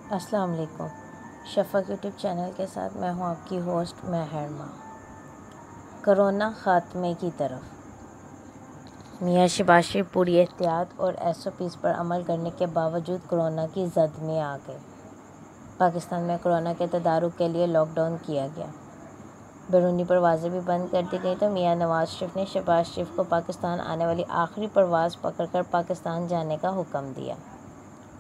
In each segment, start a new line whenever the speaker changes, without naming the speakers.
अस्सलाम वालेकुम। शफ़क़ YouTube channel के साथ मैं हूं आपकी होस्ट महरमा। कोरोना ख़ात्मे की तरफ। मियां शहबाज शरीफ पूरी एहतियात और SOPs पर अमल करने के बावजूद कोरोना की जद में आ गए। पाकिस्तान में कोरोना के तदारुक के लिए लॉकडाउन किया गया, बैरूनी परवाज़ें भी बंद कर दी गई। तो मियां नवाज शरीफ ने शहबाज शरीफ को पाकिस्तान आने वाली आखिरी परवाज़ पकड़कर पाकिस्तान जाने का हुक्म दिया।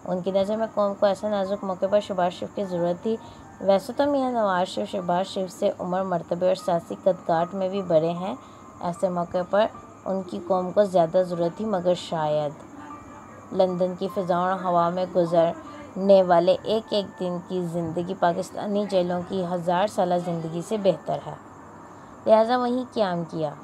उनकी नज़र में कौम को ऐसे नाजुक मौके पर शहबाज शरीफ की ज़रूरत थी। वैसे तो मियां नवाज शरीफ शहबाज शरीफ से उम्र, मर्तबे और सियासी कदकाठ में भी बड़े हैं। ऐसे मौके पर उनकी कौम को ज़्यादा ज़रूरत थी, मगर शायद लंदन की फ़िज़ाओं और हवा में गुजरने वाले एक एक दिन की ज़िंदगी पाकिस्तानी जेलों की 1000 साला ज़िंदगी से बेहतर है। लिहाजा वहीं क़याम किया।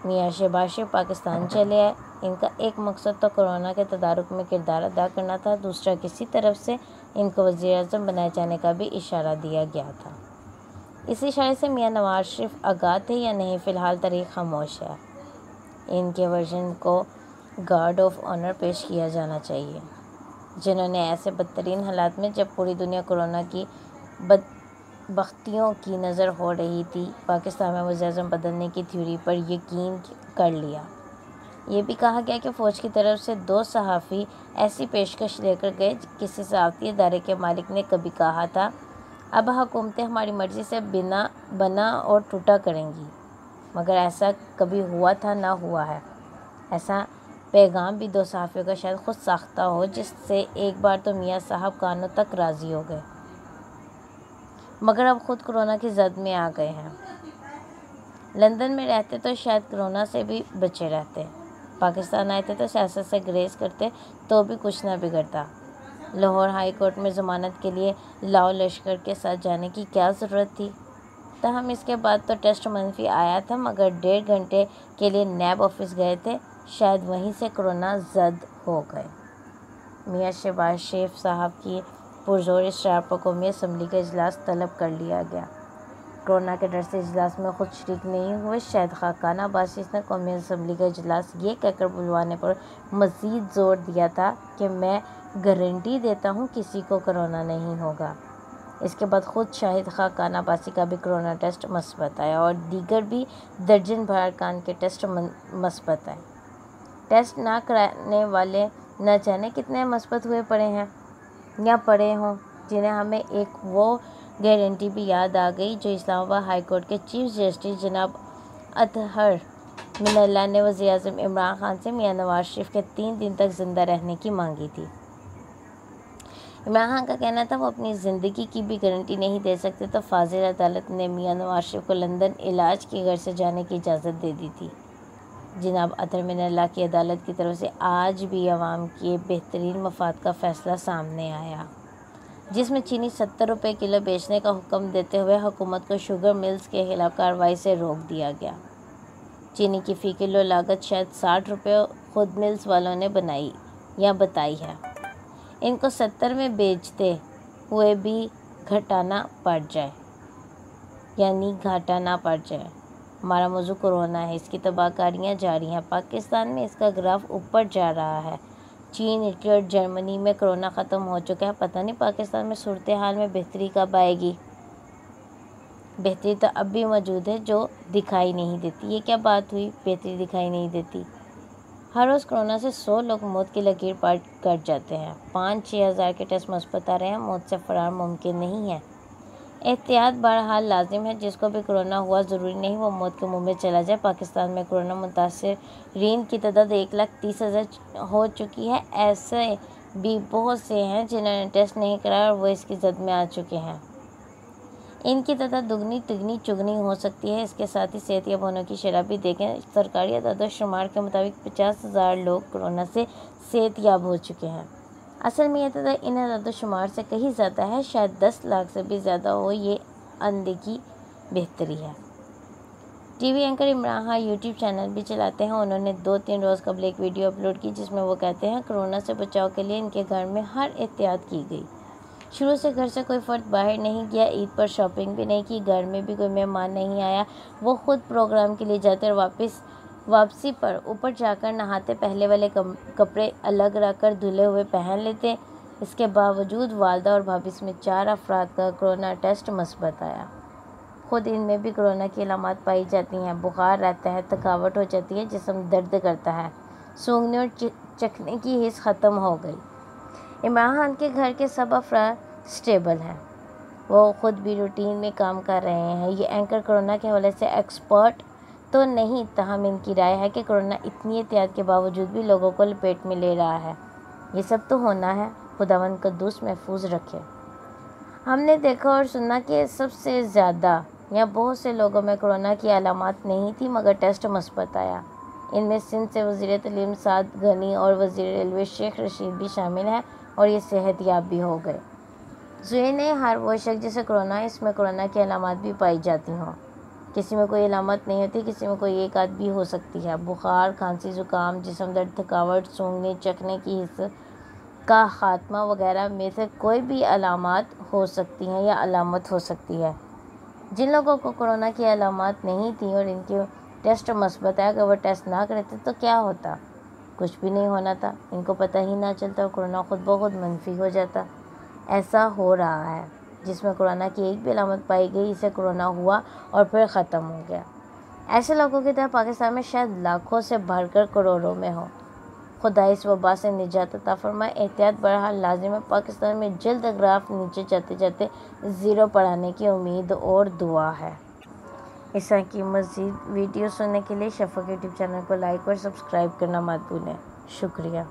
मियां शहबाज शरीफ पाकिस्तान चले आए। इनका एक मकसद तो कोरोना के तदारुक में किरदार अदा करना था, दूसरा किसी तरफ से इनको वज़ीर-ए-आज़म बनाए जाने का भी इशारा दिया गया था। इस इशारे से मियां नवाज शरीफ आगाह थे या नहीं, फ़िलहाल तारीख़ खामोश है। इनके वर्जन को गार्ड ऑफ ऑनर पेश किया जाना चाहिए, जिन्होंने ऐसे बदतरीन हालात में, जब पूरी दुनिया कोरोना की बदबख्तियों की नज़र हो रही थी, पाकिस्तान में वज़ीर-ए-आज़म बदलने की थ्योरी पर यकीन कर लिया। ये भी कहा गया कि फ़ौज की तरफ से 2 सहाफ़ी ऐसी पेशकश लेकर गए। किसी सहाफ़ती इदारे के मालिक ने कभी कहा था, अब हुकूमतें हमारी मर्ज़ी से बिना बना और टूटा करेंगी, मगर ऐसा कभी हुआ था ना हुआ है। ऐसा पैगाम भी 2 सहाफ़ियों का शायद ख़ुद साख्ता हो, जिससे एक बार तो मियाँ साहब कानों तक राज़ी हो गए, मगर अब ख़ुद कोरोना की जद में आ गए हैं। लंदन में रहते तो शायद कोरोना से भी बचे रहते। पाकिस्तान आए थे तो सियासत से ग्रेज करते तो भी कुछ ना बिगड़ता। लाहौर हाई कोर्ट में ज़मानत के लिए लाओ लश्कर के साथ जाने की क्या ज़रूरत थी। तहम इसके बाद तो टेस्ट मनफी आया था, मगर 1.5 घंटे के लिए नैब ऑफिस गए थे, शायद वहीं से कोरोना जद हो गए। मियां शहबाज शरीफ साहब की पुरजोर इसरार पर कौमी असम्बली का इजलास तलब कर लिया गया। कोरोना के डर से इजलास में खुद शरीक नहीं हुए शाहिद खाकान अब्बासी ने कौमी असम्बली का इजलास ये कहकर बुलवाने पर मज़ीद ज़ोर दिया था कि मैं गारंटी देता हूँ किसी को कोरोना नहीं होगा। इसके बाद खुद शाहिद खाकान अब्बासी का भी कोरोना टेस्ट मस्बत आया और दीगर भी दर्जन भर अरकान के टेस्ट मस्बत आए। टेस्ट ना कराने वाले न जाने कितने मस्बत हुए पड़े हैं या पड़े हों, जिन्हें हमें एक वो गारंटी भी याद आ गई जो इस्लामाबाद हाई कोर्ट के चीफ जस्टिस जनाब अतहर मिनल्ला ने वज़ीर-ए-आज़म इमरान खान से मियां नवाज शरीफ के 3 दिन तक ज़िंदा रहने की मांगी थी। इमरान खान का कहना था वो अपनी ज़िंदगी की भी गारंटी नहीं दे सकते, तो फाजिल अदालत ने मियां नवाज शरीफ को लंदन इलाज के घर से जाने की इजाज़त दे दी थी। जनाब अतहर मिनल्ला की अदालत की तरफ से आज भी अवाम के बेहतरीन मफाद का फ़ैसला सामने आया, जिसमें चीनी 70 रुपये किलो बेचने का हुक्म देते हुए हुकूमत को शुगर मिल्स के खिलाफ कार्रवाई से रोक दिया गया। चीनी की फ़ी किलो लागत शायद 60 रुपये खुद मिल्स वालों ने बनाई या बताई है। इनको 70 में बेचते हुए भी घटाना पड़ जाए, यानी घाटा ना पड़ जाए। हमारा मौजू कोरोना है, इसकी तबाहकारियाँ जारी हैं। पाकिस्तान में इसका ग्राफ ऊपर जा रहा है। चीन, इटली और जर्मनी में कोरोना ख़त्म हो चुका है। पता नहीं पाकिस्तान में सूरत हाल में बेहतरी कब आएगी। बेहतरी तो अब भी मौजूद है, जो दिखाई नहीं देती। ये क्या बात हुई, बेहतरी दिखाई नहीं देती। हर रोज़ कोरोना से 100 लोग मौत की लकीर पार कर जाते हैं। 5-6 हज़ार के टेस्ट मुस्बत आ रहे हैं। मौत से फरार मुमकिन नहीं है। एहतियात बहरहाल लाजिम है। जिसको भी कोरोना हुआ ज़रूरी नहीं वो मौत के मुंह में चला जाए। पाकिस्तान में कोरोना मुतासिरीन की तादाद 1,30,000 हो चुकी है। ऐसे भी बहुत से हैं जिन्होंने टेस्ट नहीं कराया और वो इसकी जद में आ चुके हैं। इनकी तादाद दुगनी तिगनी चुगनी हो सकती है। इसके साथ ही सेहतियाब होने की शरह भी देखें। सरकारी अदाद शुमार के मुताबिक 50,000 लोग कोरोना से सेहतियाब हो चुके हैं। असल में यह तादाद इन अदाद शुमार से कहीं ज़्यादा है, शायद 10 लाख से भी ज़्यादा हो। ये अनदेखी बेहतरी है। TV anchor Imran Khan YouTube channel भी चलाते हैं। उन्होंने 2-3 रोज़ कबल एक वीडियो अपलोड की जिसमें वो कहते हैं कोरोना से बचाव के लिए इनके घर में हर एहतियात की गई। शुरू से घर से कोई फ़र्द बाहर नहीं गया, ईद पर शॉपिंग भी नहीं की, घर में भी कोई मेहमान नहीं आया। वो ख़ुद प्रोग्राम के लिए जाते और वापसी पर ऊपर जाकर नहाते, पहले वाले कपड़े अलग रखकर धुले हुए पहन लेते। इसके बावजूद वालदा और भाभी समेत 4 अफराद का कोरोना टेस्ट मस्बत आया। खुद इनमें भी कोरोना की अलामात पाई जाती हैं। बुखार रहता है, थकावट हो जाती है, जिस्म दर्द करता है, सूंघने और चखने की हिस्स ख़त्म हो गई। इमरान खान के घर के सब अफराद स्टेबल हैं। वो ख़ुद भी रूटीन में काम कर रहे हैं। ये एंकर कोरोना के हवाले से एक्सपर्ट तो नहीं, ताहम इनकी राय है कि कोरोना इतनी एहतियात के बावजूद भी लोगों को लपेट में ले रहा है। ये सब तो होना है, खुदावंद कद्दूस महफूज रखे। हमने देखा और सुना कि सबसे ज़्यादा या बहुत से लोगों में कोरोना की अलामात नहीं थी, मगर टेस्ट मस्बत आया। इनमें सिंध से वज़ीर तालीम साद गनी और वज़ीर रेलवे शेख रशीद भी शामिल हैं और ये सेहतयाब भी हो गए। ज़हन है हर वो शख्स जिसे कोरोना है, इसमें कोरोना की अलामात भी पाई जाती हों। किसी में कोई अलामत नहीं होती, किसी में कोई एक आध भी हो सकती है। बुखार, खांसी, ज़ुकाम, जिस्म दर्द, थकावट, सूंघने चखने की हिस्स का ख़ात्मा वगैरह में से कोई भी अलामत हो सकती हैं या अलामत हो सकती है। जिन लोगों को कोरोना की अलामत नहीं थी और इनके टेस्ट मस्बत है, अगर वो टेस्ट ना करते तो क्या होता? कुछ भी नहीं होना था, इनको पता ही ना चलता और कोरोना खुद ब खुद मनफी हो जाता। ऐसा हो रहा है। जिसमें कोरोना की एक भी अलामत पाई गई, इसे कोरोना हुआ और फिर ख़त्म हो गया। ऐसे लोगों की तरह पाकिस्तान में शायद लाखों से बढ़कर करोड़ों में हो। खुदा इस वबा से निजात अता फरमाए। एहतियात बहरहाल लाजिम है। पाकिस्तान में जल्द ग्राफ नीचे जाते जाते ज़ीरो पर आने की उम्मीद और दुआ है। इस तरह की मज़ीद वीडियो सुनने के लिए शफ़क़ यूट्यूब चैनल को लाइक और सब्सक्राइब करना मत भूलें। शुक्रिया।